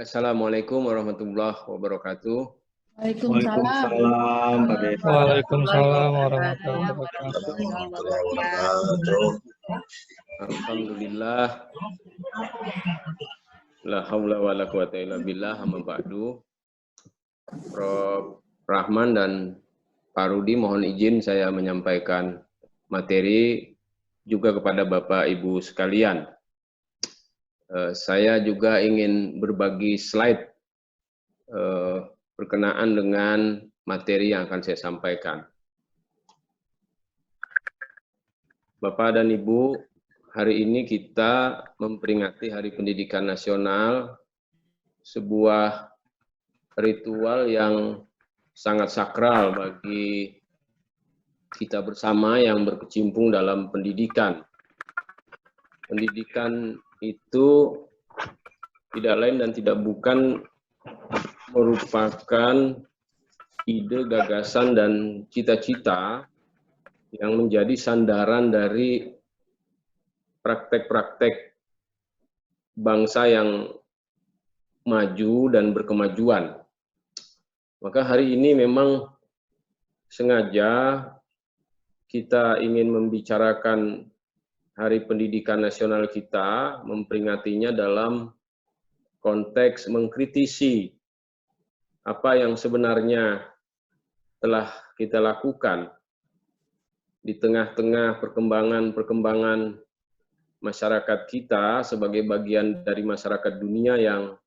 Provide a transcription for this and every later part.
Assalamualaikum warahmatullahi wabarakatuh. Waalaikumsalam. Waalaikumsalam, Pak Desa. Waalaikumsalam warahmatullahi wabarakatuh. Warahmatullahi wabarakatuh. Alhamdulillah. La haula wa la quwata illa billah, amma ba'du. Prof. Rahman dan Pak Rudi, mohon izin saya menyampaikan materi juga kepada Bapak Ibu sekalian. Saya juga ingin berbagi slide berkenaan dengan materi yang akan saya sampaikan. Bapak dan Ibu, hari ini kita memperingati Hari Pendidikan Nasional, sebuah ritual yang sangat sakral bagi kita bersama yang berkecimpung dalam pendidikan. Pendidikan itu tidak lain dan tidak bukan merupakan ide, gagasan, dan cita-cita yang menjadi sandaran dari praktek-praktek bangsa yang maju dan berkemajuan. Maka hari ini memang sengaja kita ingin membicarakan Hari Pendidikan Nasional kita, memperingatinya dalam konteks mengkritisi apa yang sebenarnya telah kita lakukan di tengah-tengah perkembangan masyarakat kita sebagai bagian dari masyarakat dunia yang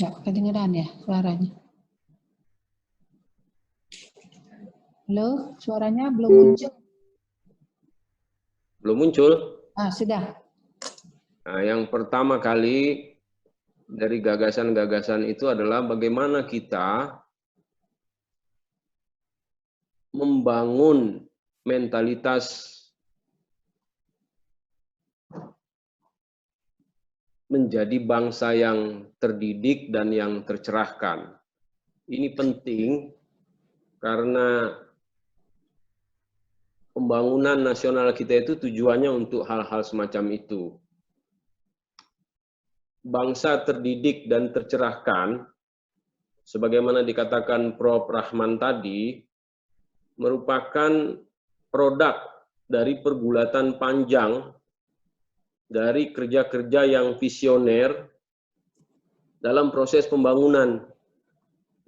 Ya, kedengeran ya suaranya. Halo, suaranya belum muncul. belum muncul. Sudah. Nah, yang pertama kali dari gagasan-gagasan itu adalah bagaimana kita membangun mentalitas menjadi bangsa yang terdidik dan yang tercerahkan. Ini penting karena pembangunan nasional kita itu tujuannya untuk hal-hal semacam itu. Bangsa terdidik dan tercerahkan, sebagaimana dikatakan Prof. Rahman tadi, merupakan produk dari pergulatan panjang dari kerja-kerja yang visioner dalam proses pembangunan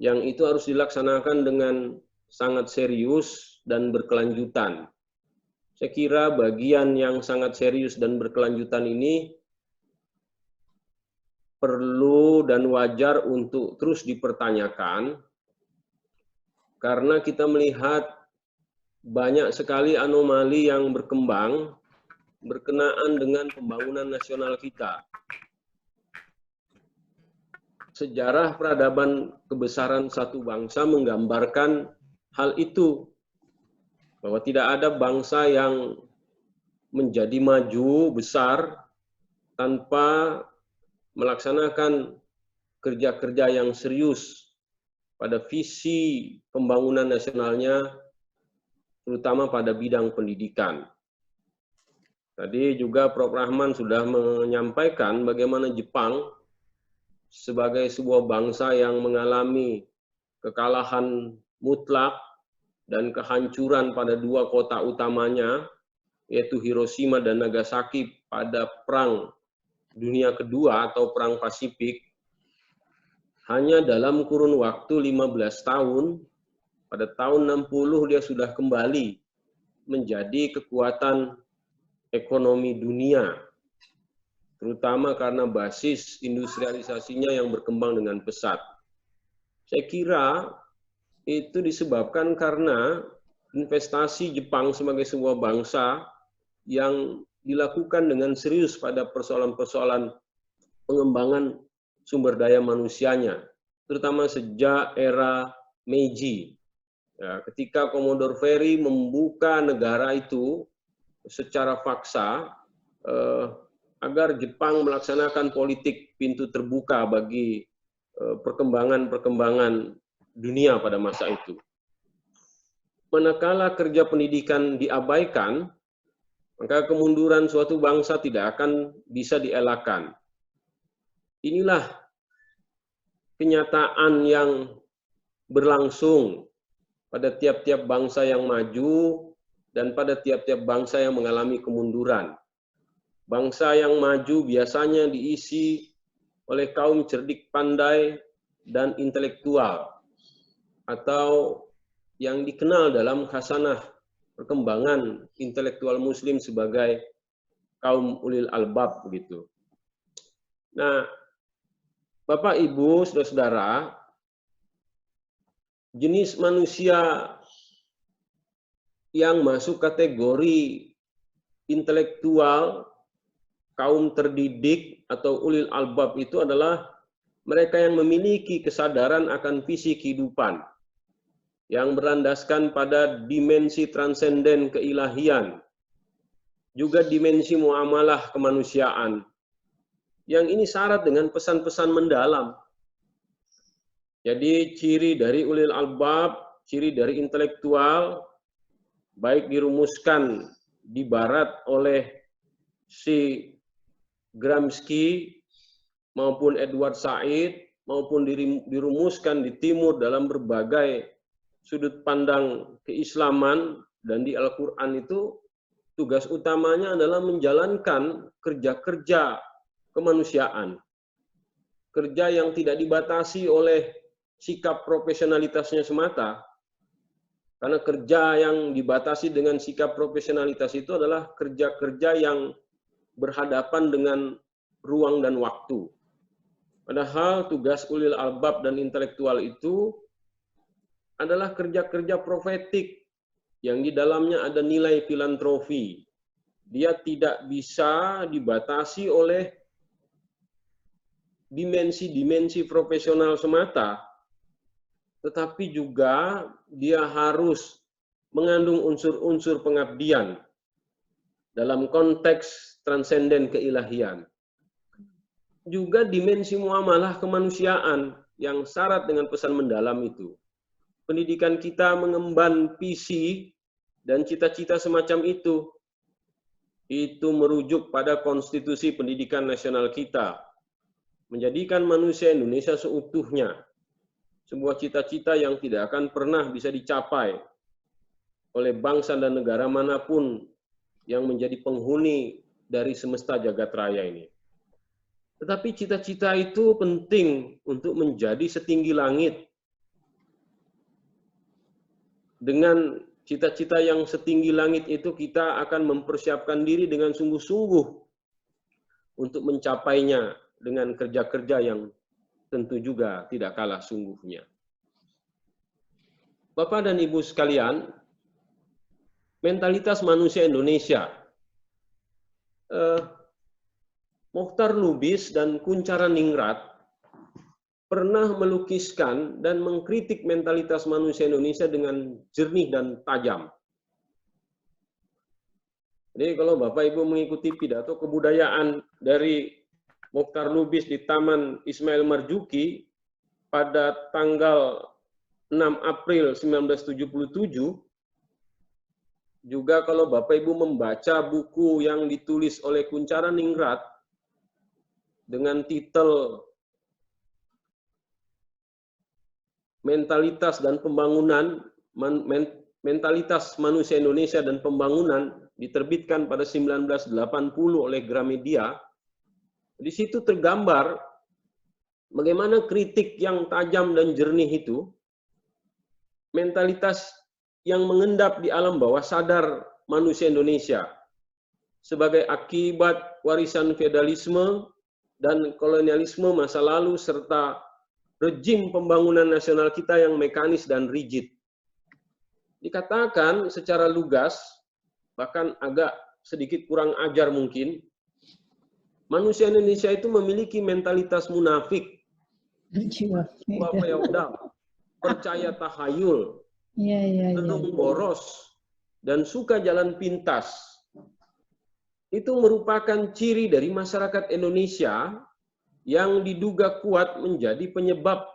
yang itu harus dilaksanakan dengan sangat serius dan berkelanjutan. Saya kira bagian yang sangat serius dan berkelanjutan ini perlu dan wajar untuk terus dipertanyakan karena kita melihat banyak sekali anomali yang berkembang berkenaan dengan pembangunan nasional kita. Sejarah peradaban kebesaran satu bangsa menggambarkan hal itu, bahwa tidak ada bangsa yang menjadi maju besar tanpa melaksanakan kerja-kerja yang serius pada visi pembangunan nasionalnya, terutama pada bidang pendidikan. Tadi juga Prof. Rahman sudah menyampaikan bagaimana Jepang sebagai sebuah bangsa yang mengalami kekalahan mutlak dan kehancuran pada dua kota utamanya, yaitu Hiroshima dan Nagasaki pada Perang Dunia Kedua atau Perang Pasifik, hanya dalam kurun waktu 15 tahun, pada tahun 60 dia sudah kembali menjadi kekuatan ekonomi dunia, terutama karena basis industrialisasinya yang berkembang dengan pesat. Saya kira itu disebabkan karena investasi Jepang sebagai sebuah bangsa yang dilakukan dengan serius pada persoalan-persoalan pengembangan sumber daya manusianya, terutama sejak era Meiji. Ya, ketika Commodore Perry membuka negara itu secara paksa agar Jepang melaksanakan politik pintu terbuka bagi perkembangan-perkembangan dunia pada masa itu. Manakala kerja pendidikan diabaikan, maka kemunduran suatu bangsa tidak akan bisa dielakkan. Inilah kenyataan yang berlangsung pada tiap-tiap bangsa yang maju dan pada tiap-tiap bangsa yang mengalami kemunduran. Bangsa yang maju biasanya diisi oleh kaum cerdik pandai dan intelektual, atau yang dikenal dalam khasanah perkembangan intelektual muslim sebagai kaum ulil albab begitu. Nah, Bapak Ibu, saudara-saudara, jenis manusia yang masuk kategori intelektual, kaum terdidik atau ulil albab itu adalah mereka yang memiliki kesadaran akan visi kehidupan yang berlandaskan pada dimensi transenden keilahian, juga dimensi muamalah kemanusiaan. Yang ini syarat dengan pesan-pesan mendalam. Jadi ciri dari ulil albab, ciri dari intelektual, baik dirumuskan di barat oleh si Gramsci maupun Edward Said, maupun dirumuskan di timur dalam berbagai sudut pandang keislaman dan di Al-Quran itu, tugas utamanya adalah menjalankan kerja-kerja kemanusiaan. Kerja yang tidak dibatasi oleh sikap profesionalitasnya semata. Karena kerja yang dibatasi dengan sikap profesionalitas itu adalah kerja-kerja yang berhadapan dengan ruang dan waktu. Padahal tugas ulil albab dan intelektual itu adalah kerja-kerja profetik yang di dalamnya ada nilai filantropi. Dia tidak bisa dibatasi oleh dimensi-dimensi profesional semata, tetapi juga dia harus mengandung unsur-unsur pengabdian dalam konteks transenden keilahian. Juga dimensi muamalah kemanusiaan yang syarat dengan pesan mendalam itu. Pendidikan kita mengemban visi dan cita-cita semacam itu. Itu merujuk pada konstitusi pendidikan nasional kita. Menjadikan manusia Indonesia seutuhnya. Sebuah cita-cita yang tidak akan pernah bisa dicapai oleh bangsa dan negara manapun yang menjadi penghuni dari semesta jagat raya ini. Tetapi cita-cita itu penting untuk menjadi setinggi langit. Dengan cita-cita yang setinggi langit itu kita akan mempersiapkan diri dengan sungguh-sungguh untuk mencapainya dengan kerja-kerja yang tentu juga tidak kalah sungguhnya. Bapak dan Ibu sekalian, mentalitas manusia Indonesia, Mokhtar Lubis dan Kunchara Ningrat pernah melukiskan dan mengkritik mentalitas manusia Indonesia dengan jernih dan tajam. Jadi kalau Bapak Ibu mengikuti pidato kebudayaan dari Mokhtar Lubis di Taman Ismail Marzuki pada tanggal 6 April 1977, juga kalau Bapak Ibu membaca buku yang ditulis oleh Kunchara Ningrat dengan titel Mentalitas dan Pembangunan, Mentalitas Manusia Indonesia dan Pembangunan, diterbitkan pada 1980 oleh Gramedia. Di situ tergambar bagaimana kritik yang tajam dan jernih itu, mentalitas yang mengendap di alam bawah sadar manusia Indonesia sebagai akibat warisan feodalisme dan kolonialisme masa lalu serta rejim pembangunan nasional kita yang mekanis dan rigid. Dikatakan secara lugas, bahkan agak sedikit kurang ajar mungkin, manusia Indonesia itu memiliki mentalitas munafik, feodal, percaya tahayul, cenderung boros, dan suka jalan pintas. Itu merupakan ciri dari masyarakat Indonesia yang diduga kuat menjadi penyebab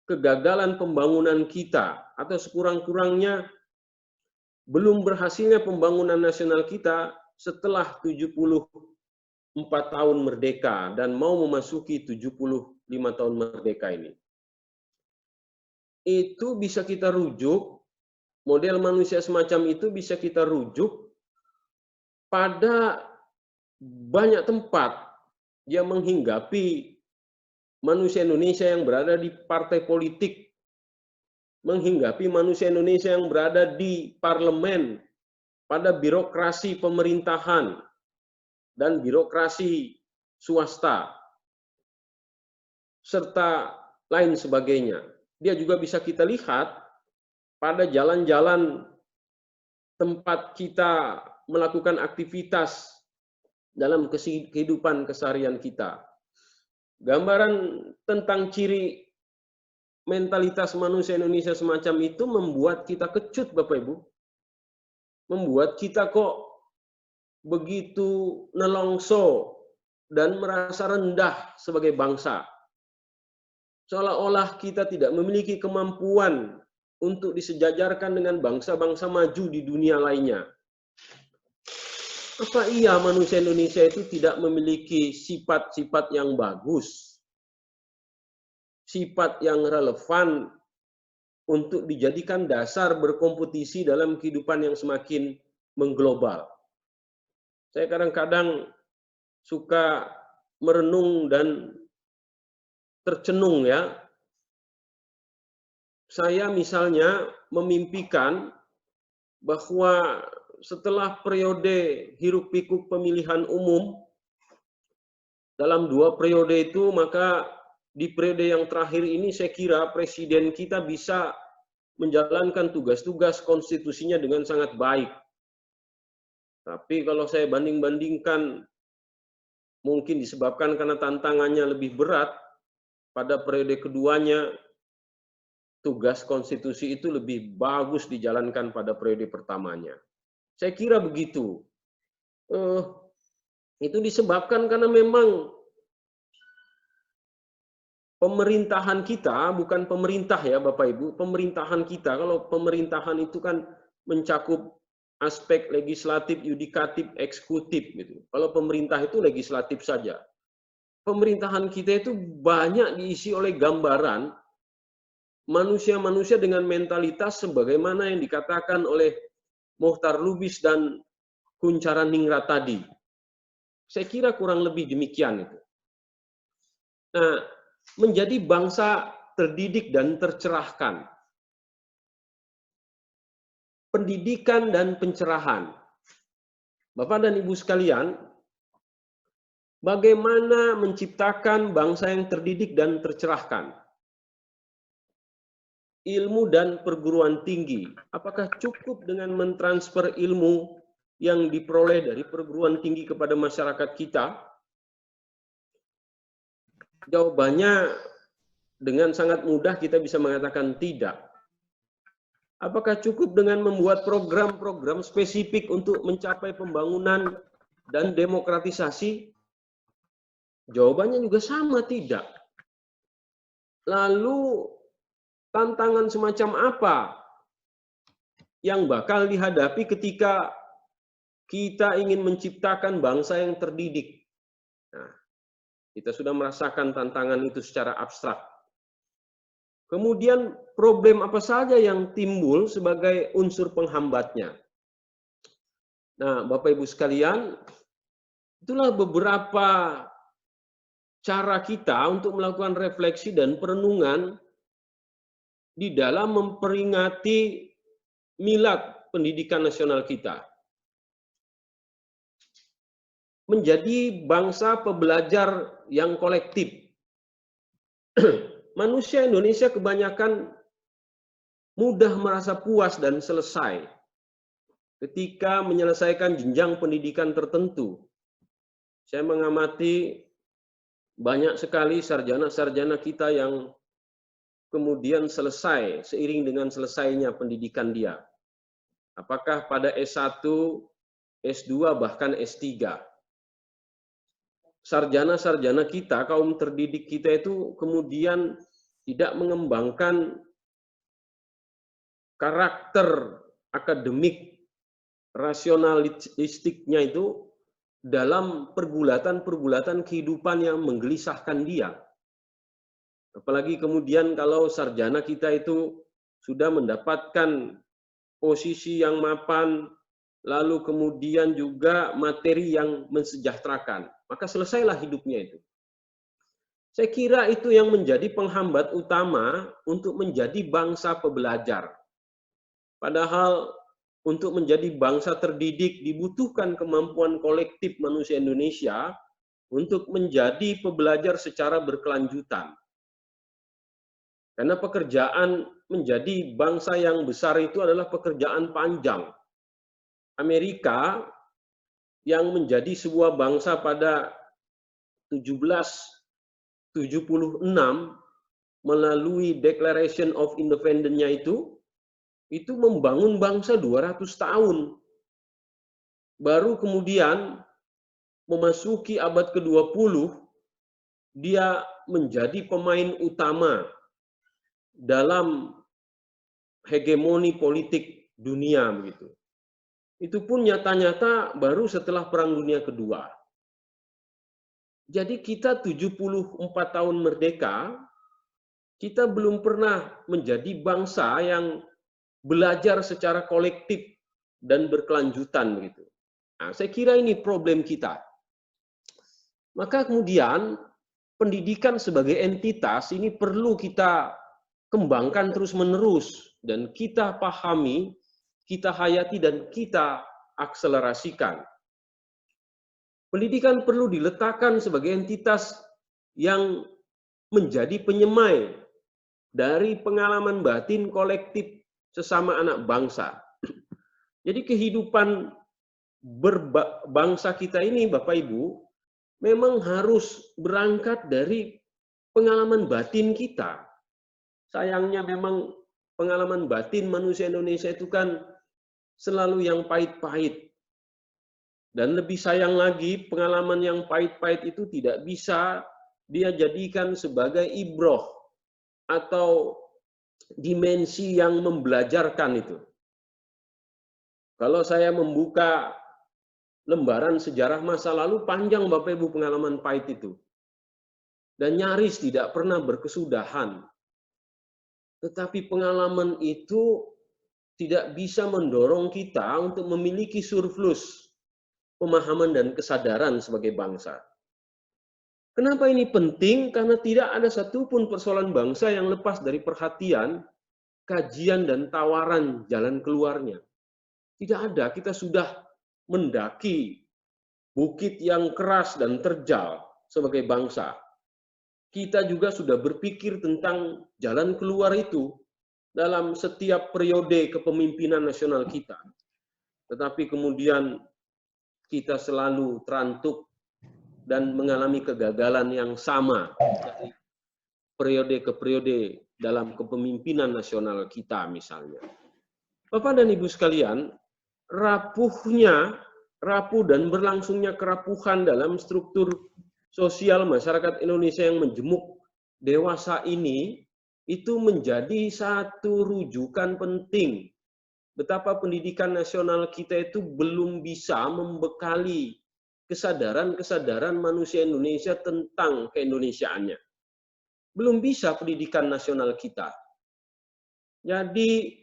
kegagalan pembangunan kita atau sekurang-kurangnya belum berhasilnya pembangunan nasional kita setelah 74 tahun merdeka dan mau memasuki 75 tahun merdeka ini. Itu bisa kita rujuk, model manusia semacam itu bisa kita rujuk pada banyak tempat yang menghinggapi manusia Indonesia yang berada di partai politik, menghinggapi manusia Indonesia yang berada di parlemen, pada birokrasi pemerintahan, dan birokrasi swasta, serta lain sebagainya. Dia juga bisa kita lihat pada jalan-jalan tempat kita melakukan aktivitas dalam kehidupan keseharian kita. Gambaran tentang ciri mentalitas manusia Indonesia semacam itu membuat kita kecut, Bapak Ibu. Membuat kita kok begitu nelongso dan merasa rendah sebagai bangsa. Seolah-olah kita tidak memiliki kemampuan untuk disejajarkan dengan bangsa-bangsa maju di dunia lainnya. Apa iya manusia Indonesia itu tidak memiliki sifat-sifat yang bagus, sifat yang relevan untuk dijadikan dasar berkompetisi dalam kehidupan yang semakin mengglobal? Saya kadang-kadang suka merenung dan tercenung ya. Saya misalnya memimpikan bahwa setelah periode hiruk-pikuk pemilihan umum, dalam 2 periode itu, maka di periode yang terakhir ini saya kira presiden kita bisa menjalankan tugas-tugas konstitusinya dengan sangat baik. Tapi kalau saya banding-bandingkan, mungkin disebabkan karena tantangannya lebih berat, pada periode keduanya, tugas konstitusi itu lebih bagus dijalankan pada periode pertamanya. Saya kira begitu. Itu disebabkan karena memang pemerintahan kita, bukan pemerintah ya Bapak Ibu, pemerintahan kita, kalau pemerintahan itu kan mencakup aspek legislatif, yudikatif, eksekutif gitu. Kalau pemerintah itu legislatif saja. Pemerintahan kita itu banyak diisi oleh gambaran manusia-manusia dengan mentalitas sebagaimana yang dikatakan oleh Mohtar Lubis dan Kunchara Ningrat tadi. Saya kira kurang lebih demikian itu. Nah, menjadi bangsa terdidik dan tercerahkan. Pendidikan dan pencerahan. Bapak dan Ibu sekalian, bagaimana menciptakan bangsa yang terdidik dan tercerahkan? Ilmu dan perguruan tinggi. Apakah cukup dengan mentransfer ilmu yang diperoleh dari perguruan tinggi kepada masyarakat kita? Jawabannya dengan sangat mudah kita bisa mengatakan tidak. Apakah cukup dengan membuat program-program spesifik untuk mencapai pembangunan dan demokratisasi? Jawabannya juga sama, tidak. Lalu tantangan semacam apa yang bakal dihadapi ketika kita ingin menciptakan bangsa yang terdidik? Nah, kita sudah merasakan tantangan itu secara abstrak. Kemudian problem apa saja yang timbul sebagai unsur penghambatnya? Nah, Bapak Ibu sekalian, itulah beberapa cara kita untuk melakukan refleksi dan perenungan di dalam memperingati milad pendidikan nasional kita. Menjadi bangsa pembelajar yang kolektif. Manusia Indonesia kebanyakan mudah merasa puas dan selesai ketika menyelesaikan jenjang pendidikan tertentu. Saya mengamati banyak sekali sarjana-sarjana kita yang kemudian selesai seiring dengan selesainya pendidikan dia. Apakah pada S1, S2, bahkan S3. sarjana-sarjana kita, kaum terdidik kita itu kemudian tidak mengembangkan karakter akademik rasionalistiknya itu dalam pergulatan-pergulatan kehidupan yang menggelisahkan dia. Apalagi kemudian kalau sarjana kita itu sudah mendapatkan posisi yang mapan, lalu kemudian juga materi yang mensejahterakan, maka selesailah hidupnya itu. Saya kira itu yang menjadi penghambat utama untuk menjadi bangsa pebelajar. Padahal untuk menjadi bangsa terdidik dibutuhkan kemampuan kolektif manusia Indonesia untuk menjadi pebelajar secara berkelanjutan. Karena pekerjaan menjadi bangsa yang besar itu adalah pekerjaan panjang. Amerika yang menjadi sebuah bangsa pada 1776 melalui Declaration of Independence-nya itu membangun bangsa 200 tahun. Baru kemudian memasuki abad ke-20, dia menjadi pemain utama dalam hegemoni politik dunia begitu. Itu pun nyata-nyata baru setelah Perang Dunia Kedua. Jadi kita 74 tahun merdeka, kita belum pernah menjadi bangsa yang belajar secara kolektif dan berkelanjutan begitu. Nah, saya kira ini problem kita. Maka kemudian pendidikan sebagai entitas ini perlu kita kembangkan terus-menerus dan kita pahami, kita hayati dan kita akselerasikan. Pendidikan perlu diletakkan sebagai entitas yang menjadi penyemai dari pengalaman batin kolektif sesama anak bangsa. Jadi kehidupan berbangsa kita ini, Bapak Ibu, memang harus berangkat dari pengalaman batin kita. Sayangnya memang pengalaman batin manusia Indonesia itu kan selalu yang pahit-pahit. Dan lebih sayang lagi, pengalaman yang pahit-pahit itu tidak bisa dia jadikan sebagai ibroh atau dimensi yang membelajarkan itu. Kalau saya membuka lembaran sejarah masa lalu, panjang Bapak Ibu pengalaman pahit itu. Dan nyaris tidak pernah berkesudahan. Tetapi pengalaman itu tidak bisa mendorong kita untuk memiliki surplus pemahaman dan kesadaran sebagai bangsa. Kenapa ini penting? Karena tidak ada satupun persoalan bangsa yang lepas dari perhatian, kajian, dan tawaran jalan keluarnya. Tidak ada, kita sudah mendaki bukit yang keras dan terjal sebagai bangsa. Kita juga sudah berpikir tentang jalan keluar itu dalam setiap periode kepemimpinan nasional kita. Tetapi kemudian kita selalu terantuk dan mengalami kegagalan yang sama dari periode ke periode dalam kepemimpinan nasional kita misalnya. Bapak dan Ibu sekalian, rapuh dan berlangsungnya kerapuhan dalam struktur sosial masyarakat Indonesia yang menjemuk dewasa ini, itu menjadi satu rujukan penting betapa pendidikan nasional kita itu belum bisa membekali kesadaran-kesadaran manusia Indonesia tentang keindonesiaannya. Belum bisa pendidikan nasional kita. Jadi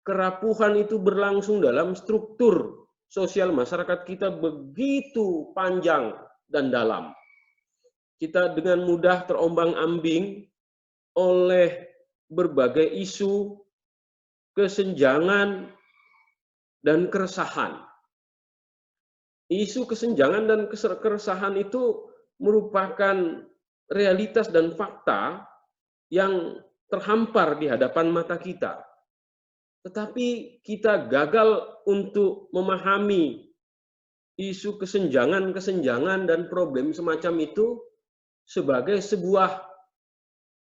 kerapuhan itu berlangsung dalam struktur sosial masyarakat kita begitu panjang dan dalam. Kita dengan mudah terombang-ambing oleh berbagai isu, kesenjangan, dan keresahan. Isu kesenjangan dan keresahan itu merupakan realitas dan fakta yang terhampar di hadapan mata kita. Tetapi kita gagal untuk memahami isu kesenjangan dan problem semacam itu sebagai sebuah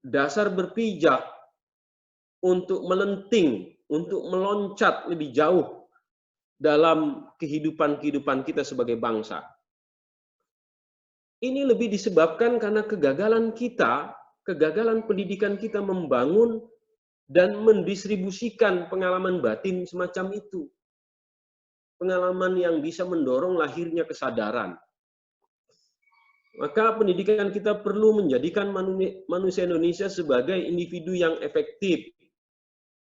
dasar berpijak untuk melenting, untuk meloncat lebih jauh dalam kehidupan kita sebagai bangsa. ini lebih disebabkan karena kegagalan kita, kegagalan pendidikan kita membangun dan mendistribusikan pengalaman batin semacam itu. Pengalaman yang bisa mendorong lahirnya kesadaran. Maka pendidikan kita perlu menjadikan manusia Indonesia sebagai individu yang efektif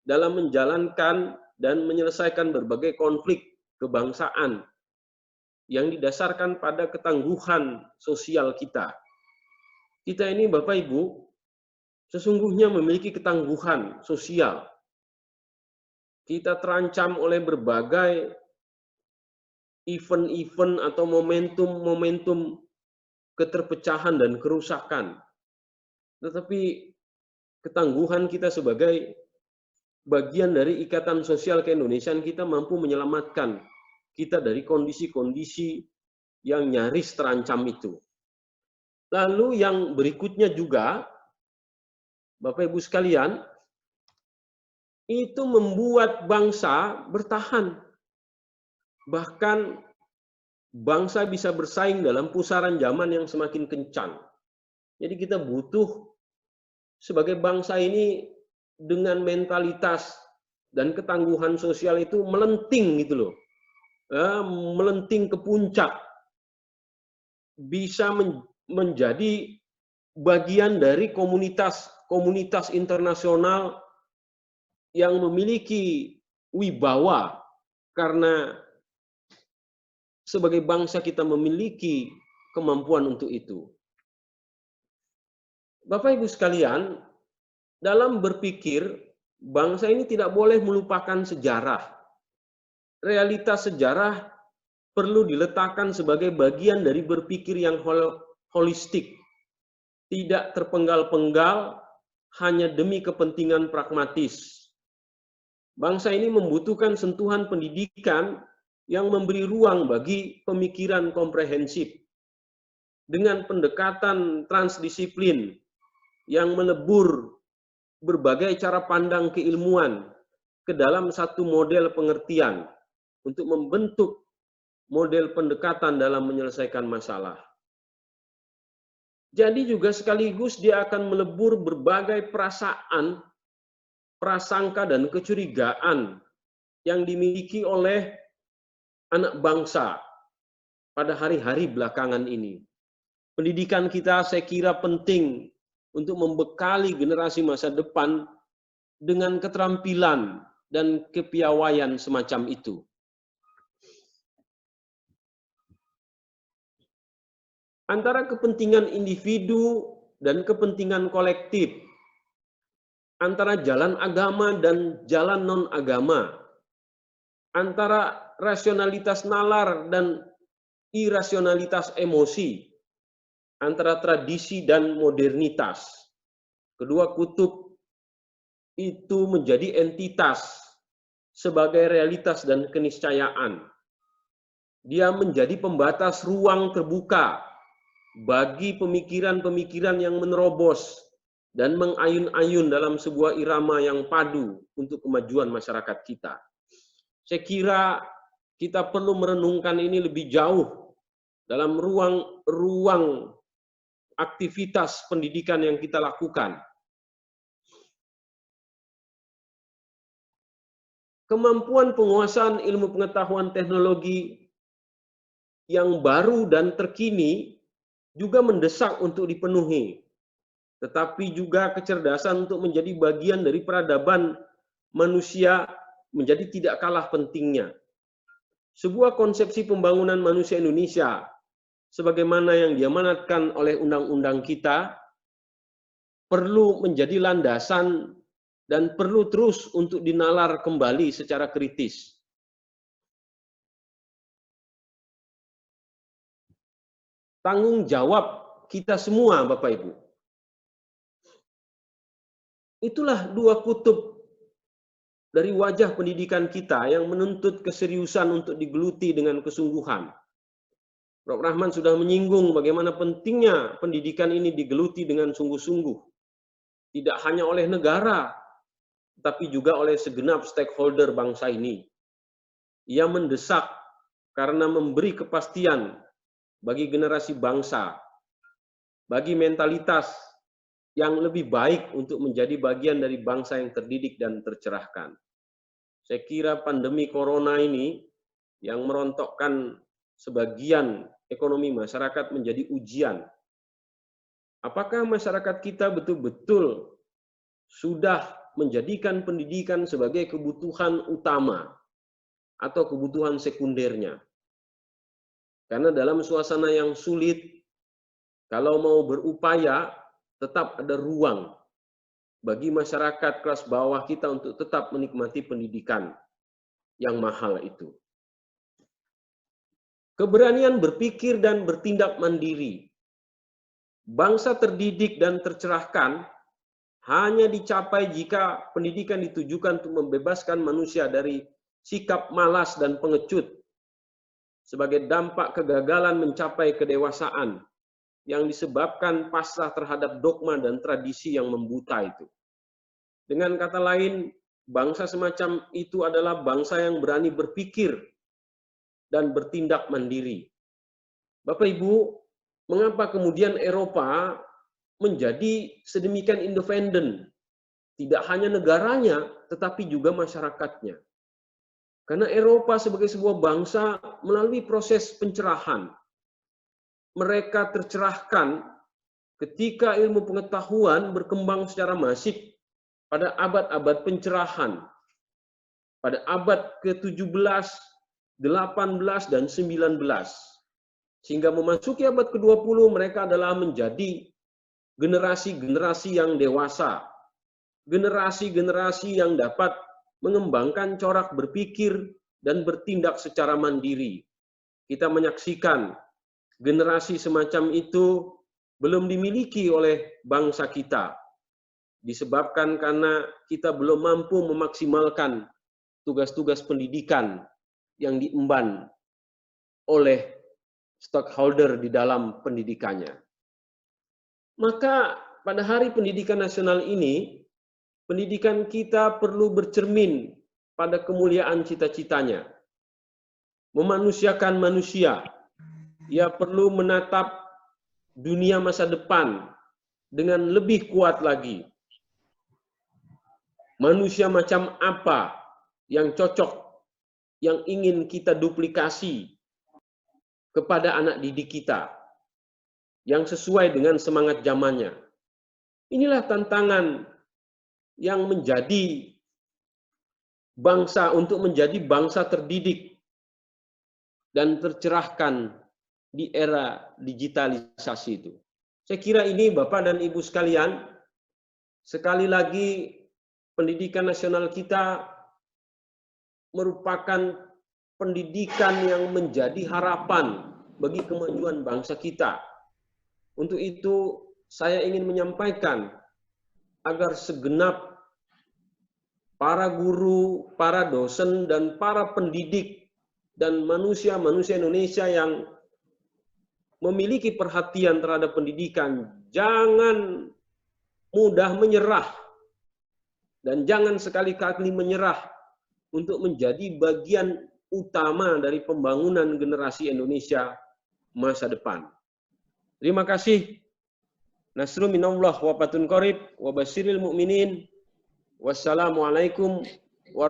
dalam menjalankan dan menyelesaikan berbagai konflik kebangsaan yang didasarkan pada ketangguhan sosial kita. Kita ini Bapak Ibu sesungguhnya memiliki ketangguhan sosial. Kita terancam oleh berbagai event-event atau momentum-momentum keterpecahan dan kerusakan. Tetapi ketangguhan kita sebagai bagian dari ikatan sosial keindonesiaan kita mampu menyelamatkan kita dari kondisi-kondisi yang nyaris terancam itu. Lalu yang berikutnya juga, Bapak Ibu sekalian, itu membuat bangsa bertahan. Bahkan bangsa bisa bersaing dalam pusaran zaman yang semakin kencang. Jadi kita butuh sebagai bangsa ini dengan mentalitas dan ketangguhan sosial itu melenting gitu loh. Melenting ke puncak. Bisa menjadi bagian dari komunitas internasional yang memiliki wibawa karena sebagai bangsa kita memiliki kemampuan untuk itu. Bapak Ibu sekalian, dalam berpikir, bangsa ini tidak boleh melupakan sejarah. Realitas sejarah perlu diletakkan sebagai bagian dari berpikir yang holistik. Tidak terpenggal-penggal hanya demi kepentingan pragmatis. Bangsa ini membutuhkan sentuhan pendidikan yang memberi ruang bagi pemikiran komprehensif dengan pendekatan transdisiplin yang melebur berbagai cara pandang keilmuan ke dalam satu model pengertian untuk membentuk model pendekatan dalam menyelesaikan masalah. Jadi juga sekaligus dia akan melebur berbagai perasaan, prasangka dan kecurigaan yang dimiliki oleh anak bangsa pada hari-hari belakangan ini. Pendidikan kita saya kira penting untuk membekali generasi masa depan dengan keterampilan dan kepiawaian semacam itu. Antara kepentingan individu dan kepentingan kolektif, antara jalan agama dan jalan non-agama, antara rasionalitas nalar dan irasionalitas emosi, antara tradisi dan modernitas. Kedua kutub itu menjadi entitas sebagai realitas dan keniscayaan. Dia menjadi pembatas ruang terbuka bagi pemikiran-pemikiran yang menerobos dan mengayun-ayun dalam sebuah irama yang padu untuk kemajuan masyarakat kita. Saya kira kita perlu merenungkan ini lebih jauh dalam ruang aktivitas pendidikan yang kita lakukan. Kemampuan penguasaan ilmu pengetahuan teknologi yang baru dan terkini juga mendesak untuk dipenuhi. Tetapi juga kecerdasan untuk menjadi bagian dari peradaban manusia menjadi tidak kalah pentingnya. Sebuah konsepsi pembangunan manusia Indonesia sebagaimana yang diamanatkan oleh undang-undang kita perlu menjadi landasan dan perlu terus untuk dinalar kembali secara kritis. Tanggung jawab kita semua, Bapak Ibu. Itulah dua kutub dari wajah pendidikan kita yang menuntut keseriusan untuk digeluti dengan kesungguhan. Prof. Rahman sudah menyinggung bagaimana pentingnya pendidikan ini digeluti dengan sungguh-sungguh. Tidak hanya oleh negara, tapi juga oleh segenap stakeholder bangsa ini. Ia mendesak karena memberi kepastian bagi generasi bangsa bagi mentalitas yang lebih baik untuk menjadi bagian dari bangsa yang terdidik dan tercerahkan. Saya kira pandemi corona ini yang merontokkan sebagian ekonomi masyarakat menjadi ujian. Apakah masyarakat kita betul-betul sudah menjadikan pendidikan sebagai kebutuhan utama atau kebutuhan sekundernya? Karena dalam suasana yang sulit, kalau mau berupaya, tetap ada ruang bagi masyarakat kelas bawah kita untuk tetap menikmati pendidikan yang mahal itu. Keberanian berpikir dan bertindak mandiri. Bangsa terdidik dan tercerahkan hanya dicapai jika pendidikan ditujukan untuk membebaskan manusia dari sikap malas dan pengecut sebagai dampak kegagalan mencapai kedewasaan yang disebabkan pasrah terhadap dogma dan tradisi yang membuta itu. Dengan kata lain, bangsa semacam itu adalah bangsa yang berani berpikir dan bertindak mandiri. Bapak Ibu, mengapa kemudian Eropa menjadi sedemikian independen? Tidak hanya negaranya, tetapi juga masyarakatnya. Karena Eropa sebagai sebuah bangsa melalui proses pencerahan, mereka tercerahkan ketika ilmu pengetahuan berkembang secara masif pada abad-abad pencerahan. Pada abad ke-17, 18, dan 19. Sehingga memasuki abad ke-20 mereka adalah menjadi generasi-generasi yang dewasa. Generasi-generasi yang dapat mengembangkan corak berpikir dan bertindak secara mandiri. Kita menyaksikan generasi semacam itu belum dimiliki oleh bangsa kita, disebabkan karena kita belum mampu memaksimalkan tugas-tugas pendidikan yang diemban oleh stakeholder di dalam pendidikannya. Maka pada Hari Pendidikan Nasional ini, pendidikan kita perlu bercermin pada kemuliaan cita-citanya. Memanusiakan manusia. Ia perlu menatap dunia masa depan dengan lebih kuat lagi. Manusia macam apa yang cocok, yang ingin kita duplikasi kepada anak didik kita, yang sesuai dengan semangat zamannya. Inilah tantangan yang menjadi bangsa untuk menjadi bangsa terdidik dan tercerahkan di era digitalisasi itu. Saya kira ini Bapak dan Ibu sekalian, sekali lagi pendidikan nasional kita merupakan pendidikan yang menjadi harapan bagi kemajuan bangsa kita. Untuk itu saya ingin menyampaikan agar segenap para guru, para dosen, dan para pendidik dan manusia-manusia Indonesia yang memiliki perhatian terhadap pendidikan, jangan mudah menyerah dan jangan sekali-kali menyerah untuk menjadi bagian utama dari pembangunan generasi Indonesia masa depan. Terima kasih. Nasrun minallah wa fatun qarib wa basyiril mu'minin. Wassalamualaikum